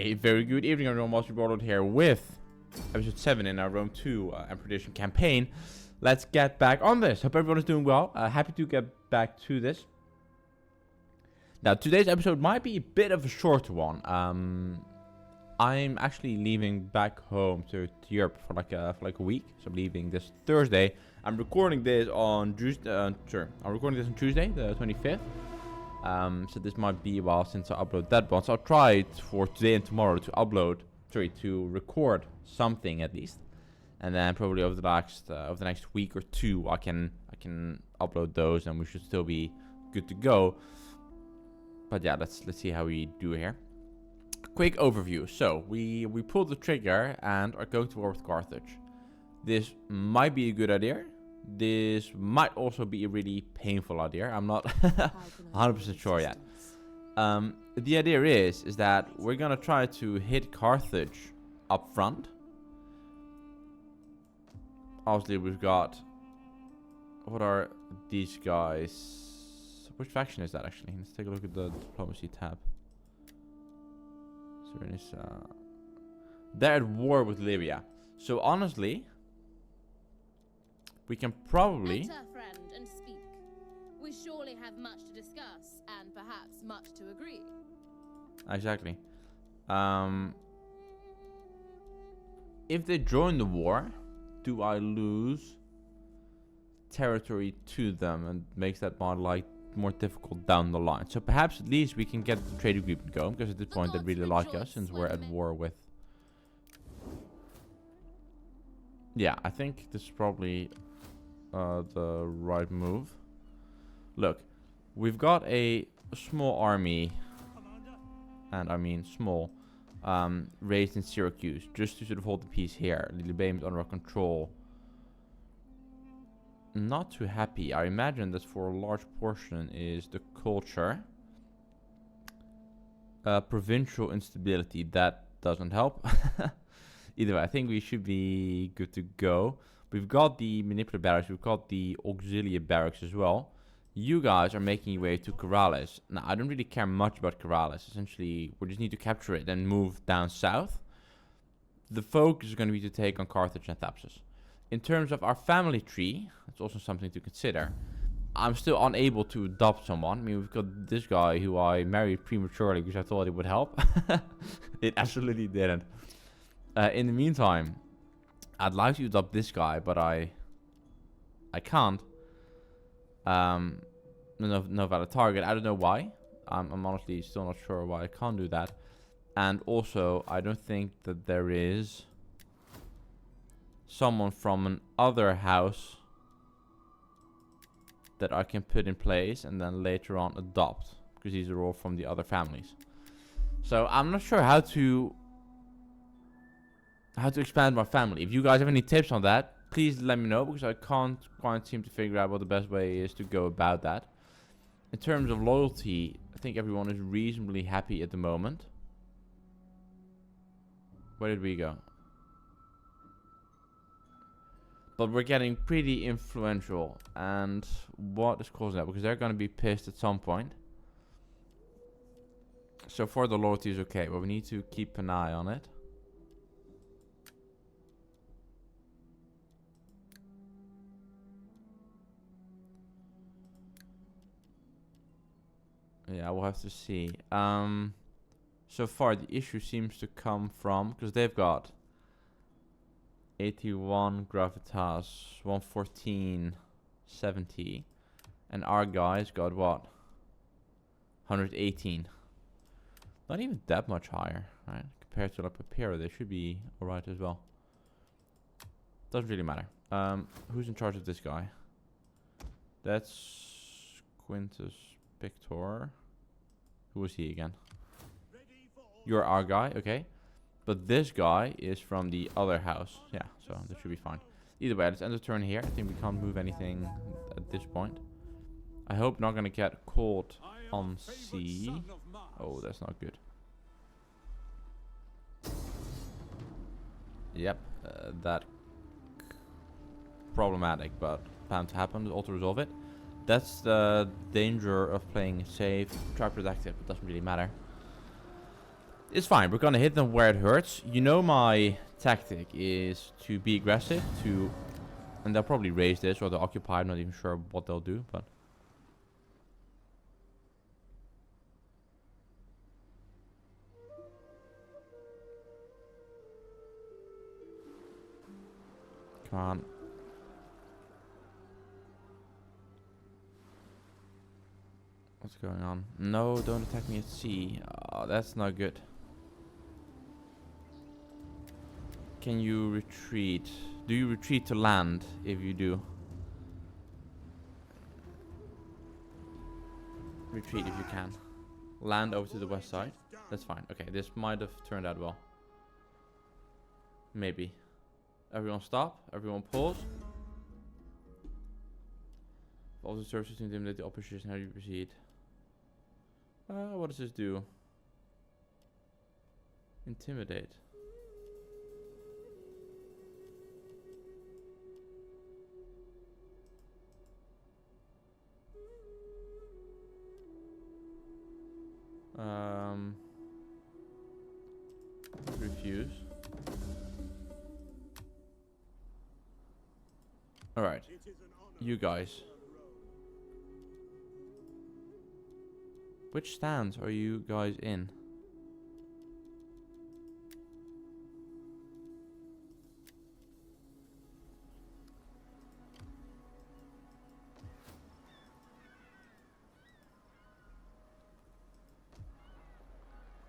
A very good evening, everyone. Master Borderlord here with episode 7 in our Rome 2 Emperor Edition campaign. Let's get back on this. Hope everyone is doing well. Happy to get back to this. Now, today's episode might be a bit of a shorter one. I'm actually leaving back home to Europe for like a week. So I'm leaving this Thursday. I'm recording this on Tuesday. I'm recording this on Tuesday, the 25th. So this might be a while since I upload that one. So I'll try it for today and tomorrow to record something at least, and then probably over the next week or two, I can upload those, and we should still be good to go. But yeah, let's see how we do here. Quick overview. So we pulled the trigger and are going to war with Carthage. This might be a good idea. This might also be a really painful idea. I'm not 100% sure yet. The idea is that we're gonna try to hit Carthage up front. Obviously, we've got... What are these guys? Which faction is that actually? Let's take a look at the diplomacy tab. So there is, they're at war with Libya. So honestly, we can probably... Enter, friend, and speak. We surely have much to discuss, and perhaps much to agree. Exactly. If they join the war, do I lose territory to them, and makes that more difficult down the line? So perhaps at least we can get the trade agreement going, because at this point they really like us since we're at war with... Yeah, I think this is probably the right move. Look, we've got a small army, and I mean small, raised in Syracuse, just to sort of hold the peace here. Lilybaeum is under our control. Not too happy. I imagine that for a large portion is the culture. Provincial instability, that doesn't help. Either way, I think we should be good to go. We've got the manipulator barracks, we've got the auxiliary barracks as well. You guys are making your way to Corrales. Now, I don't really care much about Corrales. Essentially, we just need to capture it and move down south. The focus is going to be to take on Carthage and Thapsus. In terms of our family tree, that's also something to consider. I'm still unable to adopt someone. I mean, we've got this guy who I married prematurely because I thought it would help. It absolutely didn't. In the meantime, I'd like to adopt this guy, but I can't. No valid target. I don't know why. I'm honestly still not sure why I can't do that. And also, I don't think that there is someone from an other house that I can put in place and then later on adopt, because these are all from the other families. So I'm not sure how to expand my family. If you guys have any tips on that, please let me know, because I can't quite seem to figure out what the best way is to go about that. In terms of loyalty, I think everyone is reasonably happy at the moment. Where did we go? But we're getting pretty influential, and what is causing that? Because they're going to be pissed at some point. So far the loyalty is okay, but we need to keep an eye on it. Yeah, we'll have to see. So far the issue seems to come from, because they've got 81 gravitas, 114, 70, and our guys got what? 118. Not even that much higher, right? Compared to like Papiro, they should be alright as well. Doesn't really matter. Who's in charge of this guy? That's Quintus Pictor. Who was he again? You're our guy, okay. But this guy is from the other house. Yeah, so that should be fine. Either way, let's end the turn here. I think we can't move anything at this point. I hope not gonna get caught on sea. Oh, that's not good. Yep, that problematic, but bound to happen. I'll to resolve it. That's the danger of playing safe. Try protective, it doesn't really matter. It's fine. We're gonna hit them where it hurts. You know my tactic is to be aggressive, and they'll probably raise this or they'll occupy. I'm not even sure what they'll do, but come on. What's going on? No, don't attack me at sea. Oh, that's not good. Can you retreat? Do you retreat to land if you do? Retreat if you can. Land over to the west side. That's fine. Okay, this might have turned out well. Maybe. Everyone stop. Everyone pause. Also serves to intimidate the opposition. How do you proceed? What does this do? Intimidate. Refuse. Alright. You guys. Which stands are you guys in?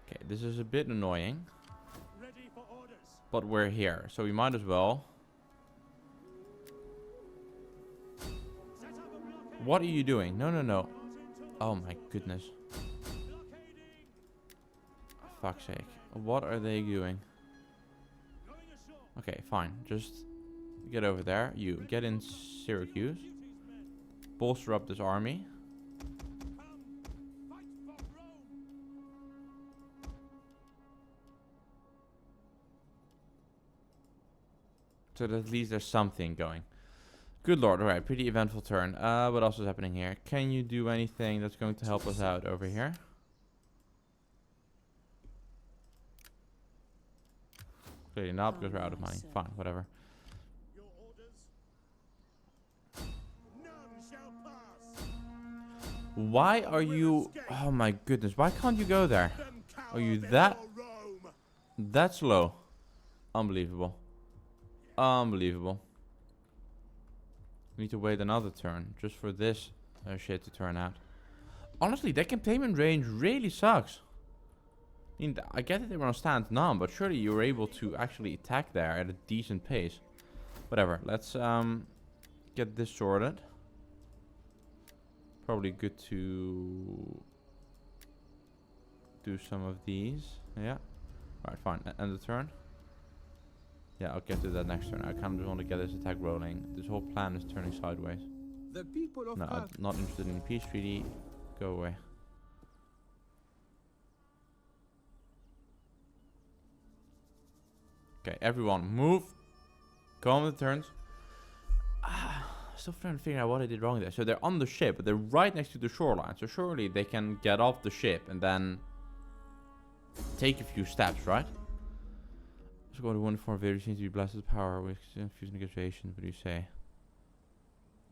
Okay, this is a bit annoying. Ready for orders. But we're here, so we might as well. What are you doing? No, no, no. Oh my goodness. Fuck's sake. What are they doing? Okay, fine. Just get over there. You get in Syracuse. Bolster up this army. So that at least there's something going. Good lord, alright, pretty eventful turn. What else is happening here? Can you do anything that's going to help us out over here? Clearly not, because we're out of money. Fine, whatever. Your orders. None shall pass. Why are you... Oh my goodness, why can't you go there? Are you that slow? Unbelievable. Unbelievable. We need to wait another turn just for this shit to turn out. Honestly, that containment range really sucks. I mean, I get that they were on stand now, but surely you were able to actually attack there at a decent pace. Whatever, let's get this sorted. Probably good to do some of these. Yeah. Alright, fine. End the turn. Yeah, I'll get to that next turn. I kind of just want to get this attack rolling. This whole plan is turning sideways. The people of No, I'm not interested in the peace treaty. Go away. Okay, everyone, move. Go on with the turns. Still trying to figure out what I did wrong there. So they're on the ship, but they're right next to the shoreline. So surely they can get off the ship and then take a few steps, right? So going to one form very seems to be blessed with power with confused negotiations. What do you say?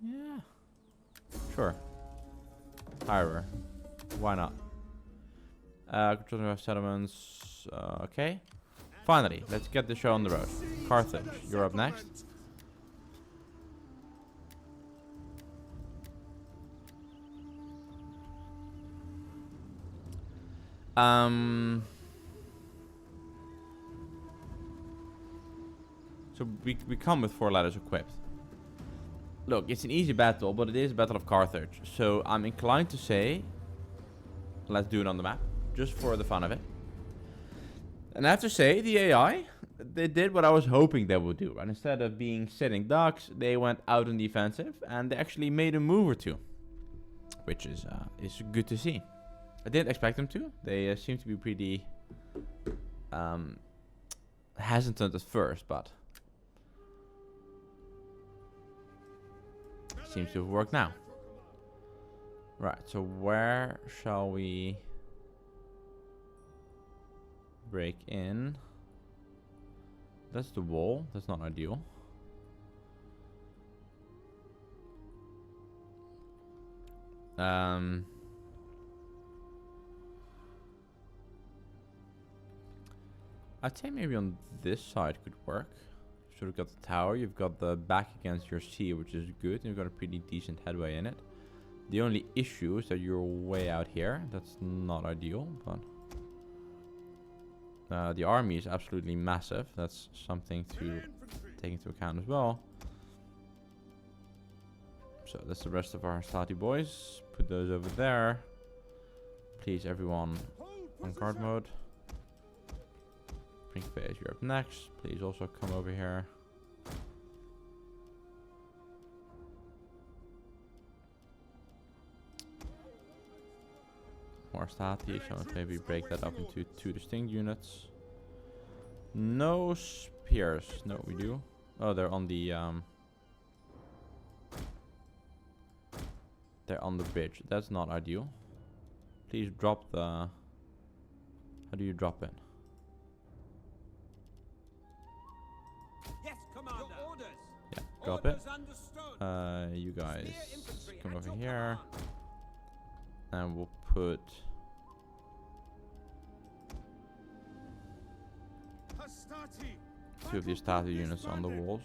Yeah. Sure. Hire her. Why not? Controlling of settlements. Okay. Finally, let's get the show on the road. Carthage, you're up next. So we come with 4 letters equipped. Look, it's an easy battle, but it is a battle of Carthage. So I'm inclined to say, let's do it on the map, just for the fun of it. And I have to say, the AI, they did what I was hoping they would do. Right? Instead of being sitting ducks, they went out on the offensive, and they actually made a move or two, which is good to see. I didn't expect them to. They seem to be pretty hesitant at first, but seems to have worked now. Right, so where shall we break in. That's the wall. That's not ideal. I'd say maybe on this side could work. So you've got the tower, you've got the back against your sea, which is good, and you've got a pretty decent headway in it. The only issue is that you're way out here. That's not ideal, but the army is absolutely massive. That's something to take into account as well. So that's the rest of our Stati boys. Put those over there. Please, everyone on guard mode. Prince Phase, you're up next. Please also come over here. More Stati, so let's maybe break that up into 2 distinct units. No spears. No, we do. Oh, they're on the they're on the bridge. That's not ideal. Please drop the... How do you drop it? Yes, Commander. Your orders. Yeah, drop Orders it. understood. You guys Spear infantry come at over your here. command. And we'll put... Hastati. 2 of these Stati units on the walls.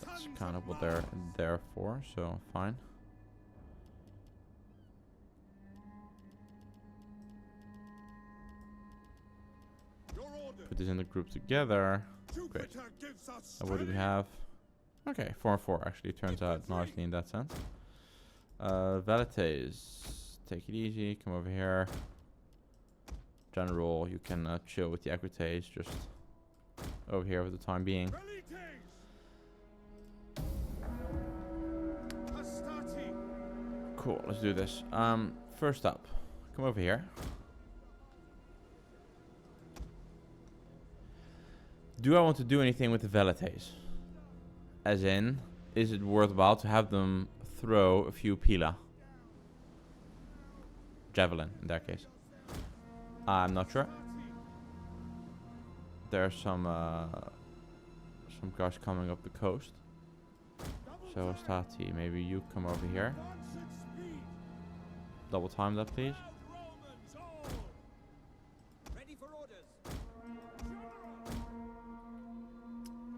That's kind of what they're there for, so fine. Put this in the group together. Great. And what do we have? Okay, 4 and 4 actually turns out nicely in that sense. Velites, take it easy, come over here. General, you can chill with the Equites, just over here for the time being. Cool, let's do this. First up, come over here. Do I want to do anything with the Velites? As in, is it worthwhile to have them throw a few pila? Javelin, in that case. I'm not sure. There's some guys coming up the coast. So Stati, maybe you come over here. Double time that, please.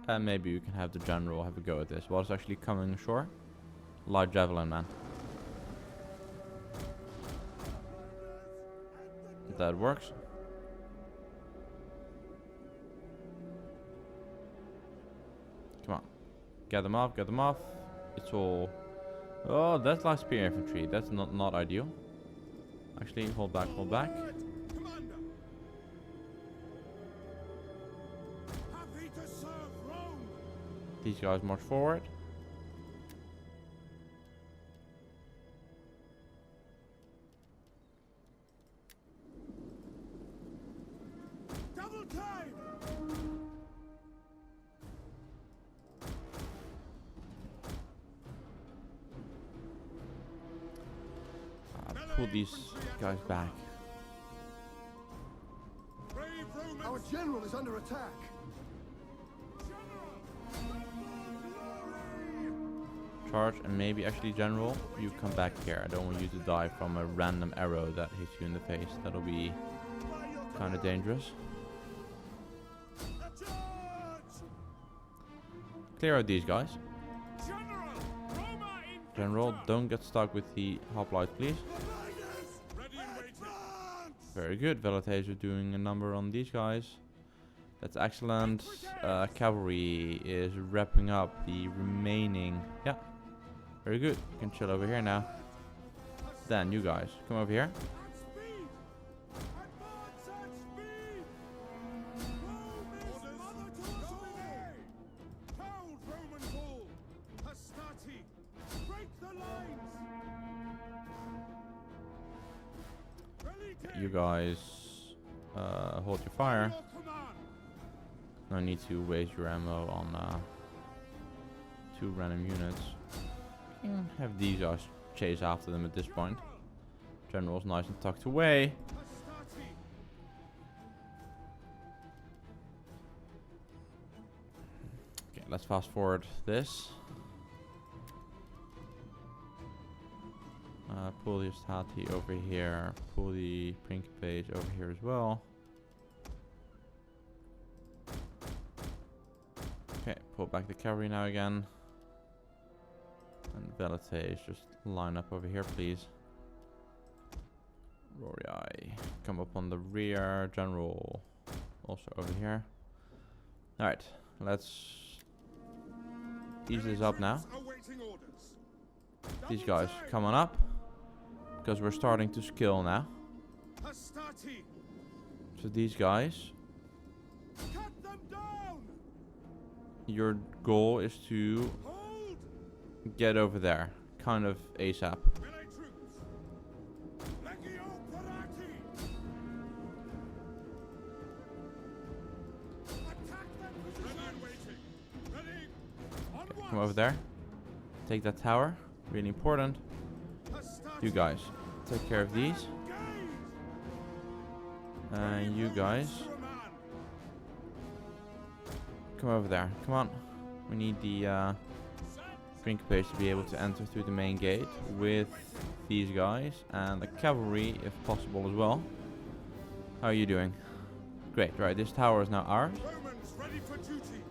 And maybe you can have the general have a go at this. What's actually coming ashore? Light javelin, man. That works. Come on. Get them off, get them off. It's all... Oh, that's light spear infantry. That's not ideal. Actually, hold back, hold back. These guys march forward. Double time. Pull these guys back. Our general is under attack. Charge, and maybe actually general, you come back here. I don't want you to die from a random arrow that hits you in the face. That'll be kind of dangerous. Clear out these guys. General, don't get stuck with the hoplite, please. Very good. Velites are doing a number on these guys. That's excellent. Cavalry is wrapping up the remaining... Yeah. Very good. You can chill over here now. Then you guys, come over here. You guys hold your fire. No need to waste your ammo on 2 random units. Have these guys chase after them at this point. General's nice and tucked away. let's fast forward this. Pull the Stati over here. Pull the page over here as well. Okay, pull back the cavalry now again. And Velites, just line up over here, please. Rorii, come up on the rear. General, also over here. Alright, let's ease this up now. These guys, come on up. Because we're starting to skill now. So these guys, your goal is to get over there, kind of ASAP. Come over there. Take that tower. Really important. You guys, take care of these. And you guys, come over there. Come on. We need the page to be able to enter through the main gate with these guys and the cavalry, if possible, as well. How are you doing? Great. Right, this tower is now ours. Romans ready for duty.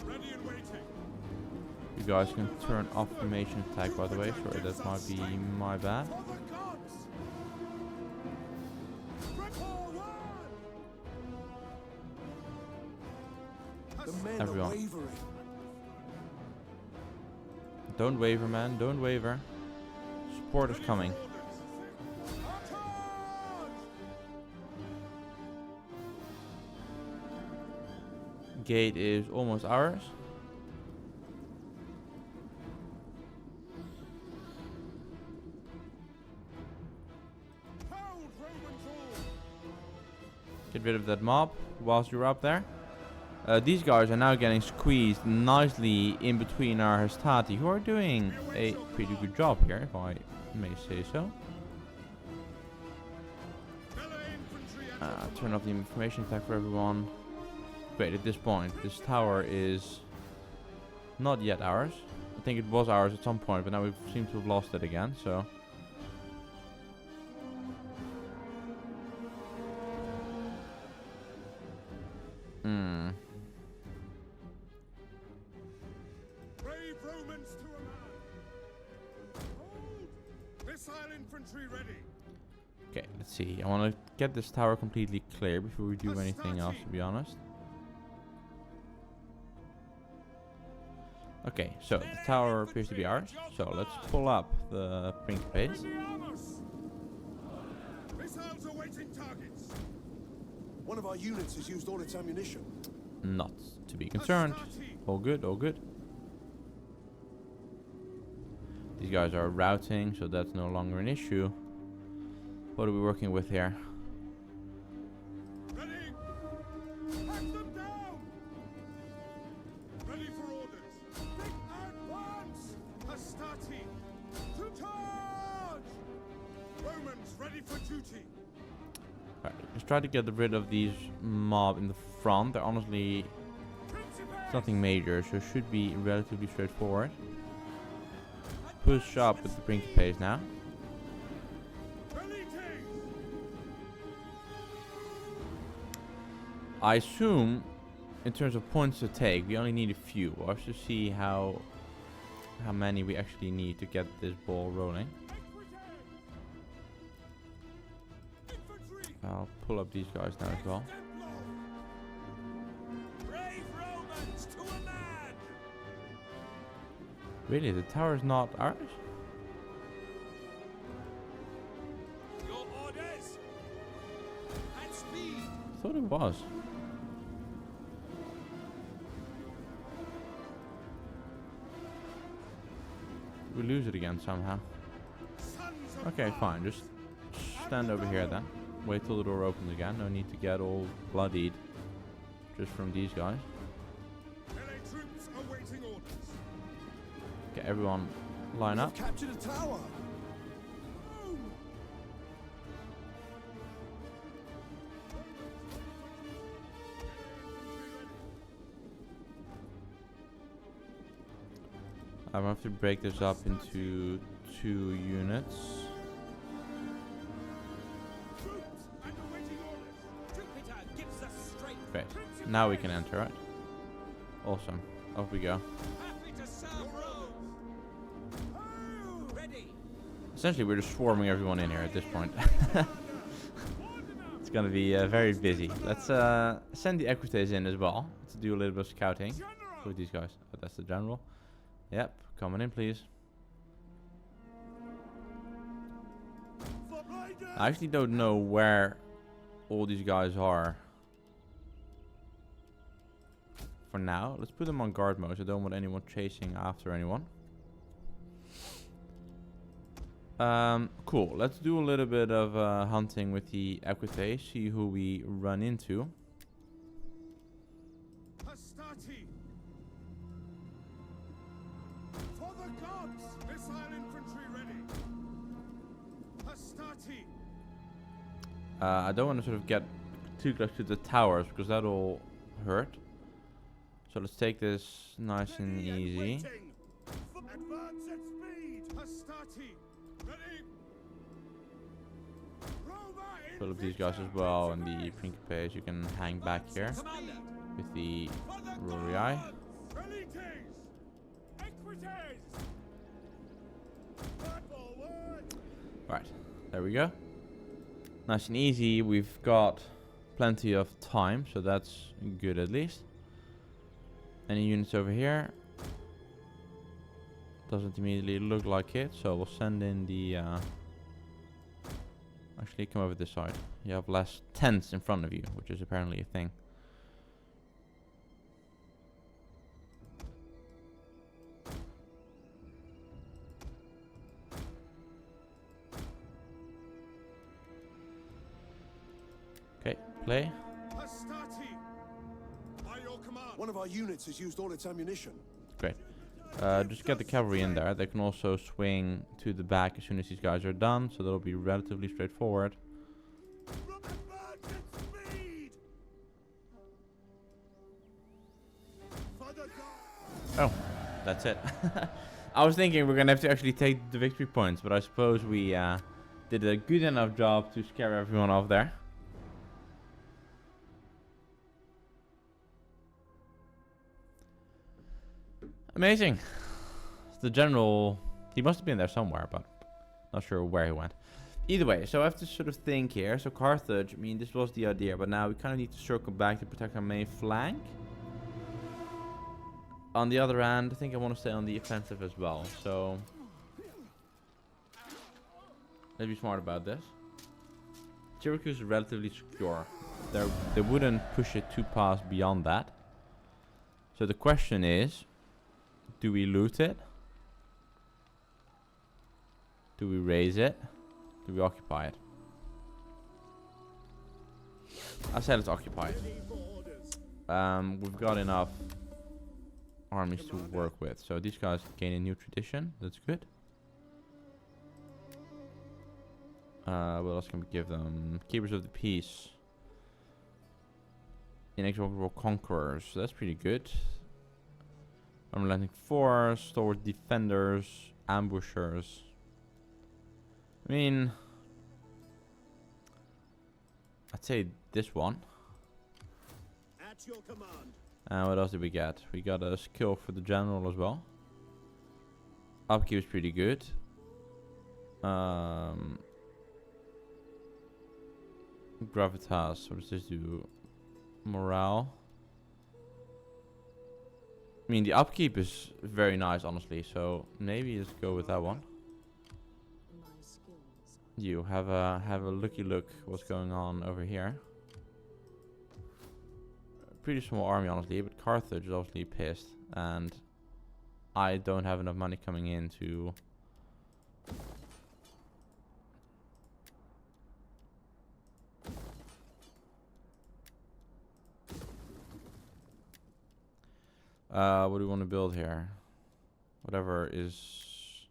Ready and waiting. You guys can turn off formation attack, by the way. Sorry, that might be my bad. For the gods. The men Everyone. are wavering. Don't waver, man. Don't waver. Support is coming. Gate is almost ours. Get rid of that mob whilst you're up there. These guys are now getting squeezed nicely in between our Hastati, who are doing a pretty good job here, if I may say so. Turn off the information attack for everyone. Great, at this point, this tower is not yet ours. I think it was ours at some point, but now we seem to have lost it again, so... Brave Romans to a man. Hold. Missile infantry ready. Okay, let's see. I want to get this tower completely clear before we do anything else, to be honest. Okay, so the tower appears to be ours. So let's pull up the page. Missiles awaiting targets. One of our units has used all its ammunition. Not to be concerned. All good, all good. These guys are routing, so that's no longer an issue. What are we working with here? Ready. Hack them down. Ready for orders. Big advance. Hastati. To charge. Romans ready for duty. Alright, let's try to get rid of these mob in the front. They're honestly nothing major, so it should be relatively straightforward. Push up with the pace now. I assume, in terms of points to take, we only need a few. We'll have to see how many we actually need to get this ball rolling. I'll pull up these guys now as well. Brave Romans to a man. Really, the tower is not ours? Your orders. At speed. I thought it was. We lose it again somehow. Okay, fine. Just stand over here then. Wait till the door opens again. No need to get all bloodied just from these guys. Troops awaiting orders. Okay, everyone line up. Captured a tower. I have to break this up into 2 units. Troops and awaiting orders. Jupiter gives us strength. Great. Now we can enter it. Awesome. Off we go. Happy to serve Rome. Ready. Essentially, we're just swarming everyone in here at this point. It's gonna be very busy. Let's send the equites in as well to do a little bit of scouting. Who are these guys? Oh, that's the general. Yep, coming in, please. I actually don't know where all these guys are. For now, let's put them on guard mode. I don't want anyone chasing after anyone. Cool. Let's do a little bit of hunting with the equites. See who we run into. Hastati. For the gods. Missile infantry ready. Hastati. I don't want to sort of get too close to the towers because that'll hurt. So let's take this nice and easy. Advance at speed. Hastati. Ready. Roma Fill up these guys as well, and the Principes you can hang back here Commander. with the Rorii. Elites. Equites. Forward. Right, there we go. Nice and easy. We've got plenty of time, so that's good at least. Any units over here? Doesn't immediately look like it, so we'll send in the... Actually, come over this side. You have less tents in front of you, which is apparently a thing. Okay, play. Hastati. By your command. One of our units has used all its ammunition. Great. Just get the cavalry in there. They can also swing to the back as soon as these guys are done, so that'll be relatively straightforward. Advance at speed. For the gods. Oh, that's it. I was thinking we're gonna have to actually take the victory points, but I suppose we did a good enough job to scare everyone off there. Amazing. The general, he must have been there somewhere, but not sure where he went. Either way, so I have to sort of think here. So Carthage, I mean, this was the idea, but now we kind of need to circle back to protect our main flank. On the other hand, I think I want to stay on the offensive as well. So let's be smart about this. Syracuse is relatively secure. They wouldn't push it too past beyond that. So the question is, do we loot it? Do we raise it? Do we occupy it? I said let's occupy it. We've got enough armies to work with. So these guys gain a new tradition. That's good. What else can we give them? Keepers of the Peace. Inexorable Conquerors. That's pretty good. Unrelenting Force, Stalwart Defenders, Ambushers. I mean, I'd say this one. At your command. And what else did we get? We got a skill for the general as well. Upkeep is pretty good. Gravitas, what does this do? Morale. I mean, the upkeep is very nice, honestly, so maybe let's go with that one. You have a looky look what's going on over here. Pretty small army, honestly, but Carthage is obviously pissed, and I don't have enough money coming in to... what do we want to build here? Whatever is...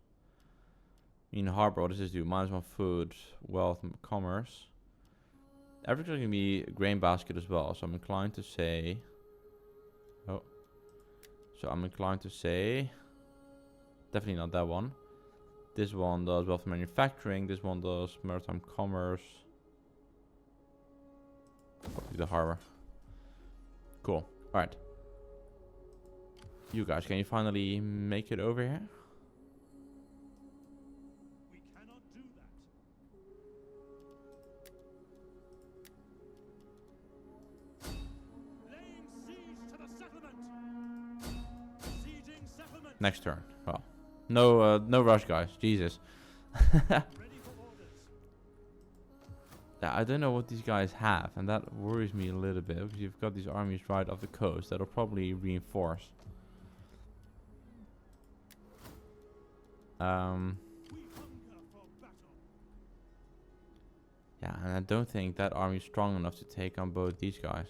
I mean, harbor, what does this do? -1 food, wealth, and commerce. Everything's going to be a grain basket as well, so I'm inclined to say... Oh. So I'm inclined to say... Definitely not that one. This one does wealth manufacturing. This one does maritime commerce. Probably the harbor. Cool. Alright. You guys, can you finally make it over here? We cannot do that. Laying siege to the settlement. Sieging settlement. Next turn. Well, no rush, guys. Jesus. Ready for orders. Yeah, I don't know what these guys have, and that worries me a little bit because you've got these armies right off the coast that'll probably reinforce. We hunger for battle. Yeah, and I don't think that army's strong enough to take on both these guys.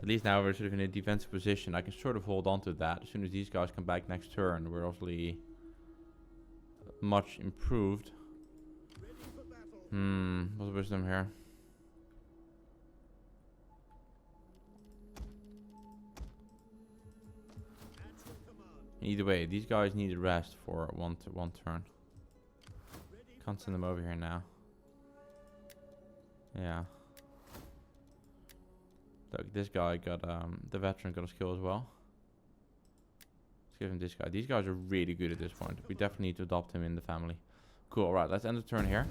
At least now we're sort of in a defensive position. I can sort of hold on to that. As soon as these guys come back next turn, we're obviously much improved. Ready for battle. What's wisdom here? At your command. Either way, these guys need a rest for one turn. Ready Can't send them over here now. Yeah. Look, this guy got the veteran got a skill as well. Let's give him this guy. These guys are really good at this point. We definitely need to adopt him in the family. Cool. All right, let's end the turn here.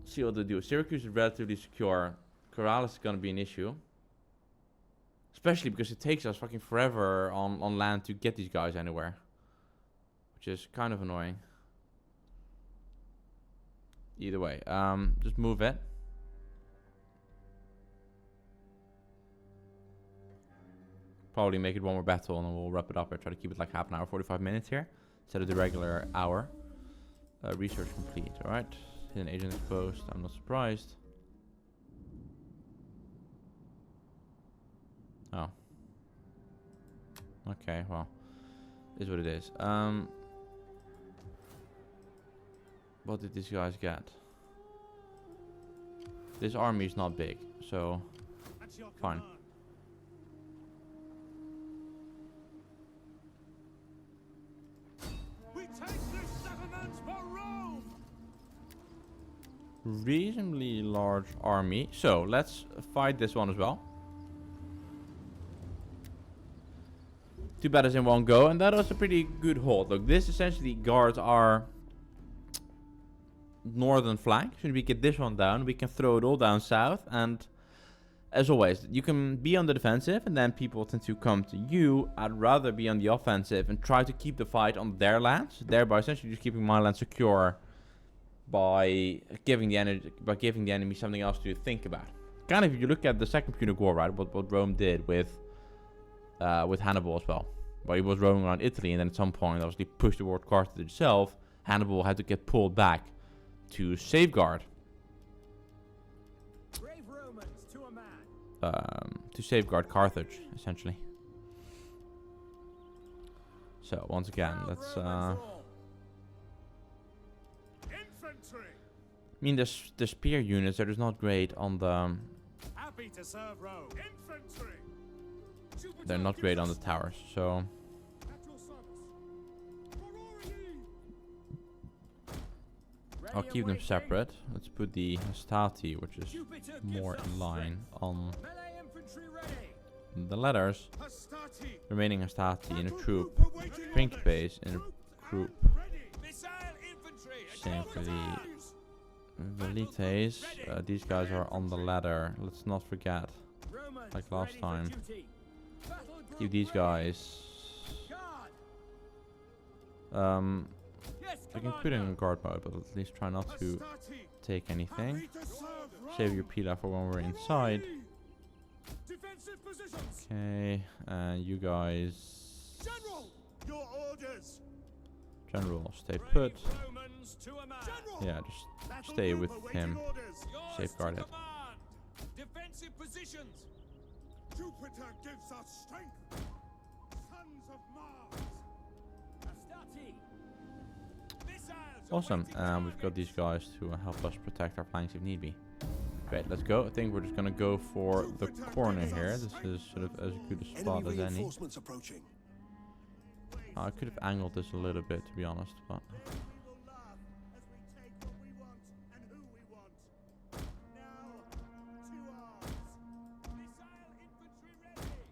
See what they do. Syracuse is relatively secure. Corrales is gonna be an issue, especially because it takes us fucking forever on land to get these guys anywhere, which is kind of annoying. Either way, just move it. Probably make it one more battle and then we'll wrap it up. I try to keep it like half an hour, 45 minutes here instead of the regular hour. Research complete. All right, hidden agent exposed. I'm not surprised. Oh. Okay, well, is what it is. What did these guys get? This army is not big, so At your fine. command. We take this settlement for Rome. Reasonably large army. So let's fight this one as well. Two battles in one go, and that was a pretty good hold. Look, this essentially guards our northern flank. So we get this one down, we can throw it all down south, and as always, you can be on the defensive and then people tend to come to you. I'd rather be on the offensive and try to keep the fight on their lands, thereby essentially just keeping my land secure by giving the enemy something else to think about. Kind of, if you look at the Second Punic War, right, what Rome did with Hannibal as well. Well, he was roaming around Italy, and then at some point obviously pushed toward Carthage itself. Hannibal had to get pulled back to safeguard Brave Romans to a man. Carthage, essentially. So once again, let's Infantry. I mean, the spear units are just not great on the Happy to serve Rome. Infantry. Jupiter they're not gives great on the us towers, so At your service. For Aurigny. I'll keep them separate. Let's put the Hastati, which is Jupiter more gives us in line on Melee infantry ready. the letters. Hastati. Remaining Hastati in a Battle troop. group awaiting Pink orders. base in a group. Ready. Missile infantry. Same for the Rise. Velites. These guys are on the ladder. Let's not forget. Romans Like last ready for time. duty. Battle group Keep these ready. guys. Guard. Yes, We can put in Commander. guard mode, but at least try not to Hastati. take anything. Happy to serve Rome. Save your Pila for when we're inside. Defensive positions. Okay, and you guys, General. Your orders. General, stay Brave put. Romans to a man. General. Yeah, just Battle stay group with awaiting him. orders. Yours Safeguard to it. command. Defensive positions. Jupiter gives us strength. Sons of Mars. Astarte. Missiles Awesome, awaiting we've got these targets. guys to help us protect our flanks if need be. Great, let's go. I think we're just gonna go for the corner here. This is sort of as good a spot Enemy as any. reinforcements approaching. I could have angled this a little bit, to be honest, but Then we will laugh as we take what we want and who we want. Now, to arms. Missile infantry ready.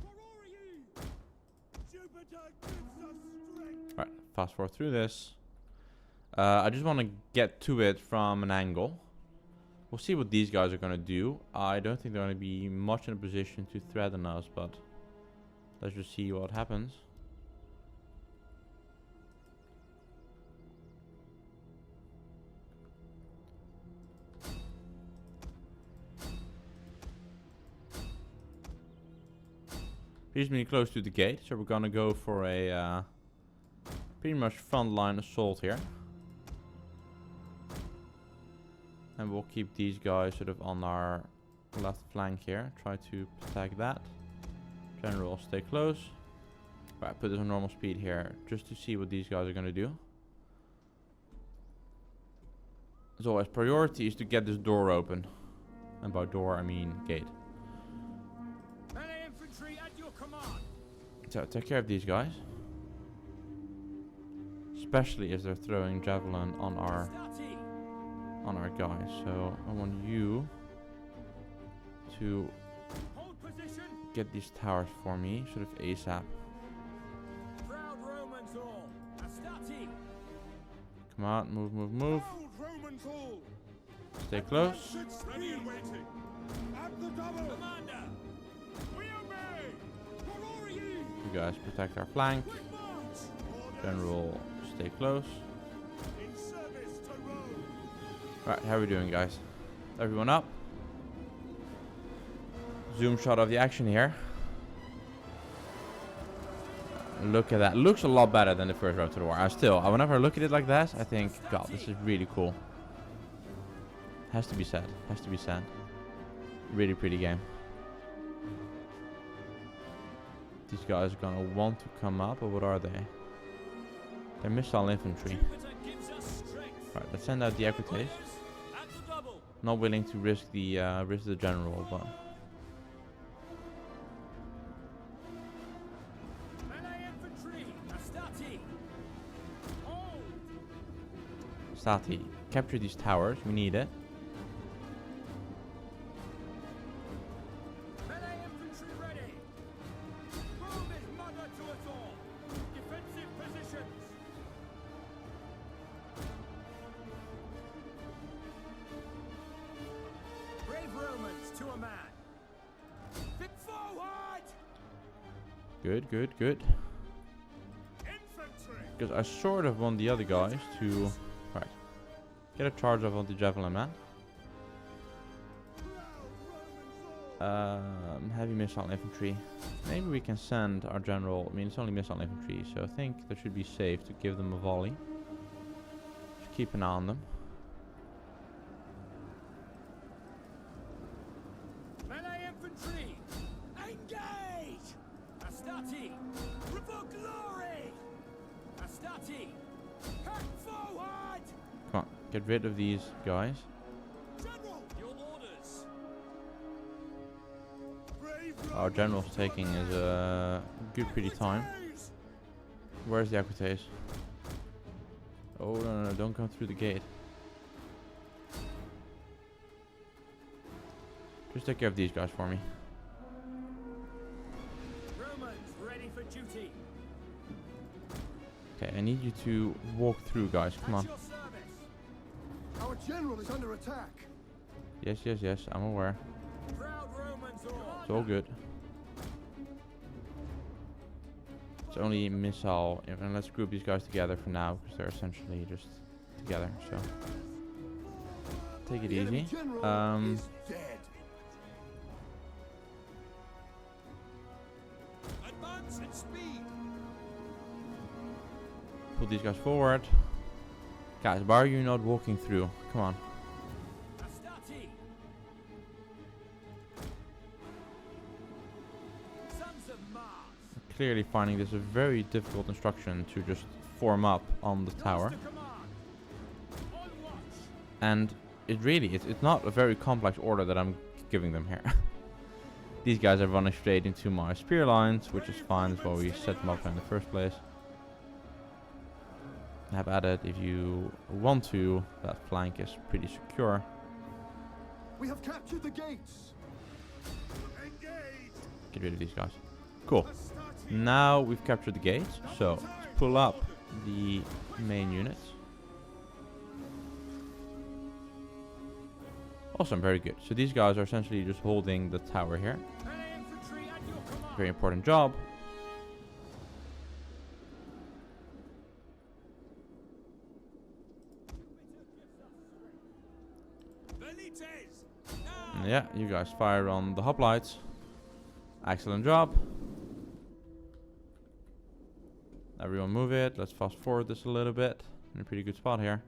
Where are you? Jupiter gives us strength. alright, fast forward through this. I just want to get to it from an angle. We'll see what these guys are going to do. I don't think they're going to be much in a position to threaten us, but let's just see what happens. Reasonably close to the gate, so we're gonna go for a pretty much frontline assault here. And we'll keep these guys sort of on our left flank here. Try to protect that. General, stay close. Right, put this on normal speed here, just to see what these guys are gonna do. As always, priority is to get this door open. And by door, I mean gate. Melee infantry at your command. So take care of these guys. Especially as they're throwing javelin on our guys. So I want you to Hold position. get these towers for me, sort of ASAP. Proud Romans all. Astati. Come on, move, move, move. Old Romans all. Stay close. Sits ready and waiting. At the double. Commander. We obey. Where are you? You guys protect our flank. Quick march. General, stay close. In service to Rome. Right, how are we doing, guys? Everyone up? Zoom shot of the action here. Look at that. Looks a lot better than the first Road to the War. Whenever I look at it like that, I think, God, this is really cool. Has to be said. Has to be said. Really pretty game. These guys are gonna want to come up, but what are they? They're missile infantry. Jupiter gives us strength. Right, let's send out the equities. Orders at the double. Not willing to risk the general, but Melee infantry. Astati. Hold. Stati, capture these towers. We need it. Melee infantry ready. Rome is mother to us all. Defensive positions. Brave Romans to a man. Fit forward. Good, good, good. Infantry. Because I sort of want the other guys to get a charge off on the javelin man. Proud Romans all. Heavy missile infantry. Maybe we can send our general. I mean, it's only missile infantry, so I think that should be safe to give them a volley. Just keep an eye on them. Melee infantry. Engage. Astati. For glory. Astati. Cut forward. Come on, get rid of these guys. General. Your orders. Brave Our general's taking is a good pretty time. Equites. Where's the equites? Oh no, no, don't come through the gate. Just take care of these guys for me. Romans ready for duty. Okay, I need you to walk through, guys. Come At on. your service. Our general is under attack. Yes, yes, yes. I'm aware. Proud Romans all. It's all good. It's only missile, and let's group these guys together for now, because they're essentially just together. So take it The enemy easy. general is dead. Advance at speed. Pull these guys forward. Guys, why are you not walking through? Come on. Astati. Sons of Mars. Clearly finding this a very difficult instruction to just form up on the tower. Yours to command. On watch. And it's not a very complex order that I'm giving them here. These guys are running straight into my spear lines, which is fine. That's why we set them up in the first place. have added if you want to. That flank is pretty secure. We have captured the gates. Engage! Get rid of these guys. Cool. Astati! Now we've captured the gates, so let's pull up the main units. Awesome, very good. So these guys are essentially just holding the tower here. Melee infantry at your command. Very important job. Velites! And yeah, you guys fire on the hoplites. Excellent job. Everyone move it. Let's fast forward this a little bit. In a pretty good spot here.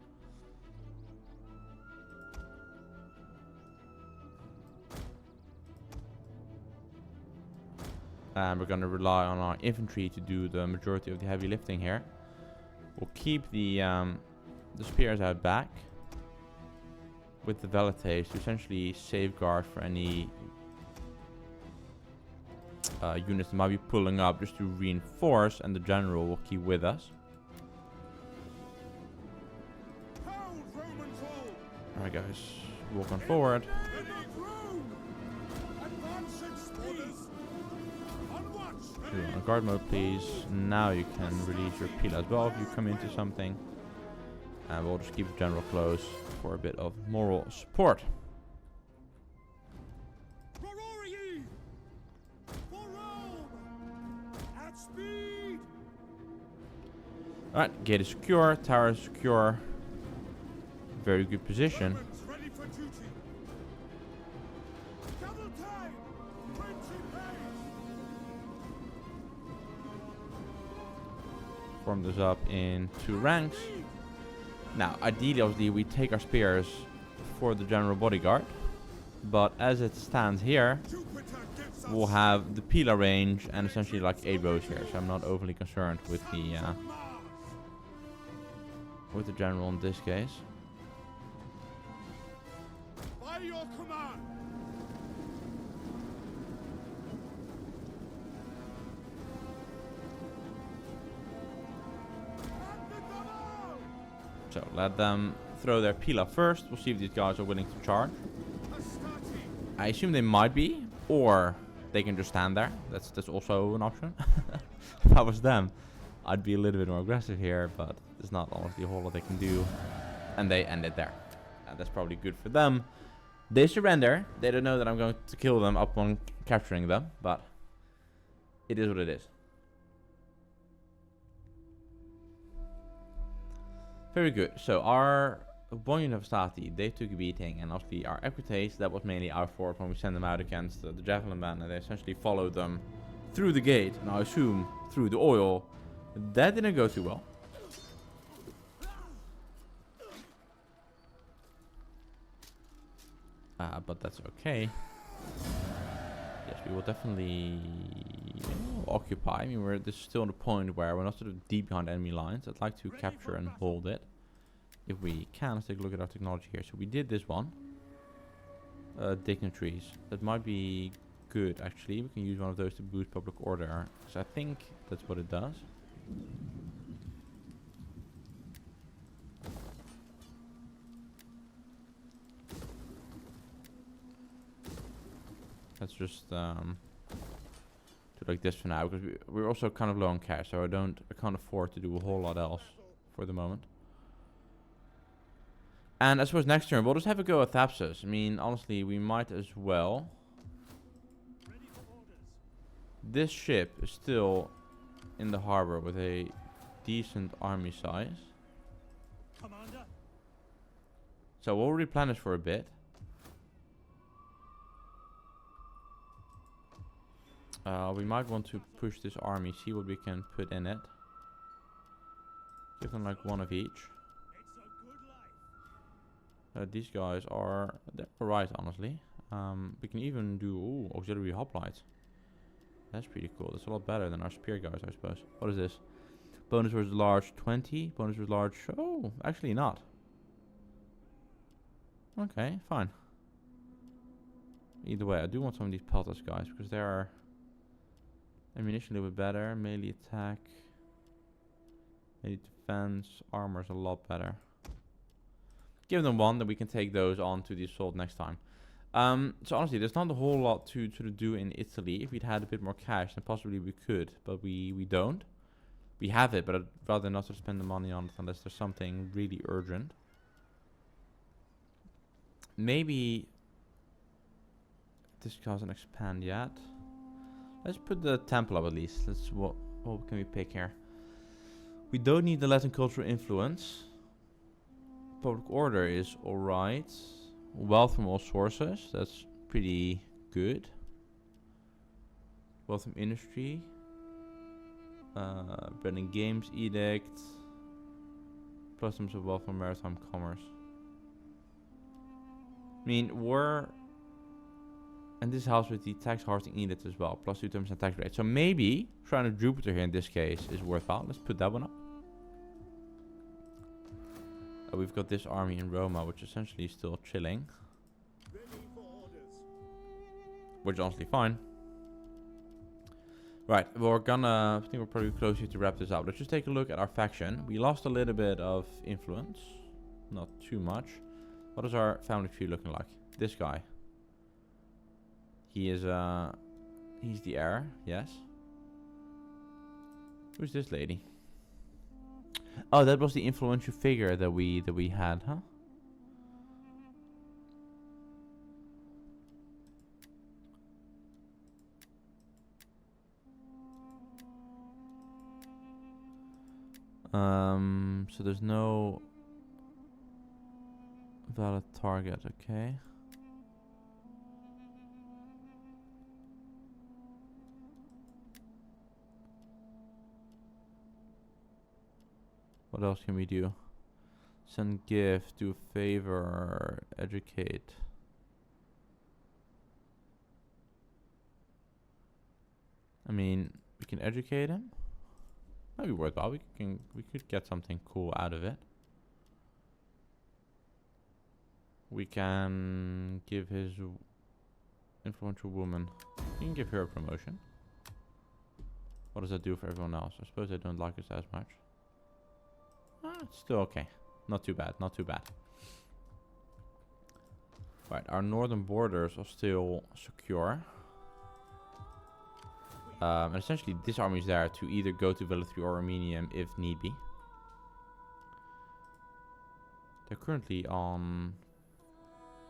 And we're going to rely on our infantry to do the majority of the heavy lifting here. We'll keep the spears out back with the velites to essentially safeguard for any units that might be pulling up just to reinforce, and the general will keep with us. Hold, Romans all! Alright guys, walk on forward. Let not room! Advance at speed! On watch! Do it on guard mode please. Now you can release your pila as well if you come into something. And we'll just keep the general close for a bit of moral support. Prorori! For Rome! At speed! Alright, gate is secure, tower is secure. Very good position. Weapons ready for duty! Double time! 20 pace! Form this up in 2 ranks. Now, ideally, obviously, we take our spears for the general bodyguard. But as it stands here, Jupiter gives us we'll have the pila range and essentially like 8 rows here. So I'm not overly concerned with the general in this case. by your command! At the command! So let them throw their pila first. We'll see if these guys are willing to charge. Astati! I assume they might be, or they can just stand there. That's also an option. If I was them, I'd be a little bit more aggressive here, but there's not honestly a whole lot they can do. And they end it there. And that's probably good for them. They surrender. They don't know that I'm going to kill them upon capturing them, but it is what it is. Very good. So our one unit of Stati, they took a beating, and obviously our Equites, that was mainly our fort when we sent them out against the Javelin band, and they essentially followed them through the gate, and I assume through the oil. That didn't go too well. But that's okay. Yes, we will definitely occupy. I mean, this is still on the point where we're not sort of deep behind enemy lines. I'd like to capture and hold it. If we can, let's take a look at our technology here. So we did this one. Dignitaries. That might be good, actually. We can use one of those to boost public order. So I think that's what it does. Let's just do like this for now, because we're also kind of low on cash, so I can't afford to do a whole lot else for the moment. And I suppose next turn we'll just have a go at Thapsus. I mean, honestly, we might as well. This ship is still in the harbor with a decent army size. Commander? So we'll replenish for a bit. We might want to push this army, see what we can put in it. Give them like one of each. It's a good life. These guys are right, honestly. We can even do auxiliary hoplites. That's pretty cool. That's a lot better than our spear guys, I suppose. What is this? Bonus versus large 20. Bonus versus large. Oh, actually not. Okay, fine. Either way, I do want some of these peltas guys because they are ammunition a little bit better. Melee attack. Melee defense, armor is a lot better. Give them one, then we can take those on to the assault next time. So honestly, there's not a whole lot to do in Italy. If we'd had a bit more cash, then possibly we could, but we don't. We have it, but I'd rather not to spend the money on it unless there's something really urgent. Maybe this doesn't expand yet. Let's put the temple up at least. What can we pick here? We don't need the Latin cultural influence. Public order is alright. Wealth from all sources. That's pretty good. Wealth from industry. Branding games edict. Plus some wealth from maritime commerce. I mean, and this helps with the tax harvesting edict as well. Plus 2% tax rate. So maybe Shrine of Jupiter here in this case is worthwhile. Let's put that one up. We've got this army in Roma, which essentially is still chilling. Ready for orders. Which is honestly fine. Right, we're gonna... I think we're probably close here to wrap this up. Let's just take a look at our faction. We lost a little bit of influence. Not too much. What is our family tree looking like? This guy. He is, he's the heir, yes. Who's this lady? Oh, that was the influential figure that we had, huh? So there's no valid target, okay. What else can we do? Send gift, do a favor, educate. I mean, we can educate him. Might be worthwhile. We could get something cool out of it. We can give his influential woman. We can give her a promotion. What does that do for everyone else? I suppose they don't like us as much. It's still okay. Not too bad. Not too bad. Right, our northern borders are still secure. And essentially this army is there to either go to Villa 3 or Armenium if need be. They're currently on...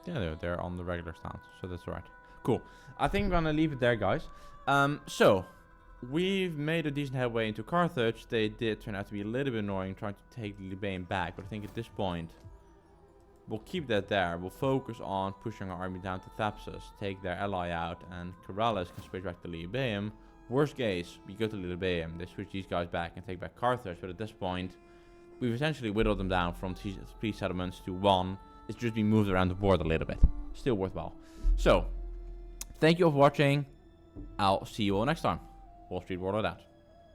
Yeah, they're on the regular stance, so that's right. Cool. I think I'm gonna leave it there, guys. So, we've made a decent headway into Carthage. They did turn out to be a little bit annoying trying to take the Libyans back, but I think at this point, we'll keep that there. We'll focus on pushing our army down to Thapsus, take their ally out, and Corrales can switch back to Libyans. Worst case, we go to Libyans, they switch these guys back and take back Carthage, but at this point, we've essentially whittled them down from 3 settlements to 1. It's just been moved around the board a little bit. Still worthwhile. So, thank you all for watching. I'll see you all next time. Wall Street Warlord out.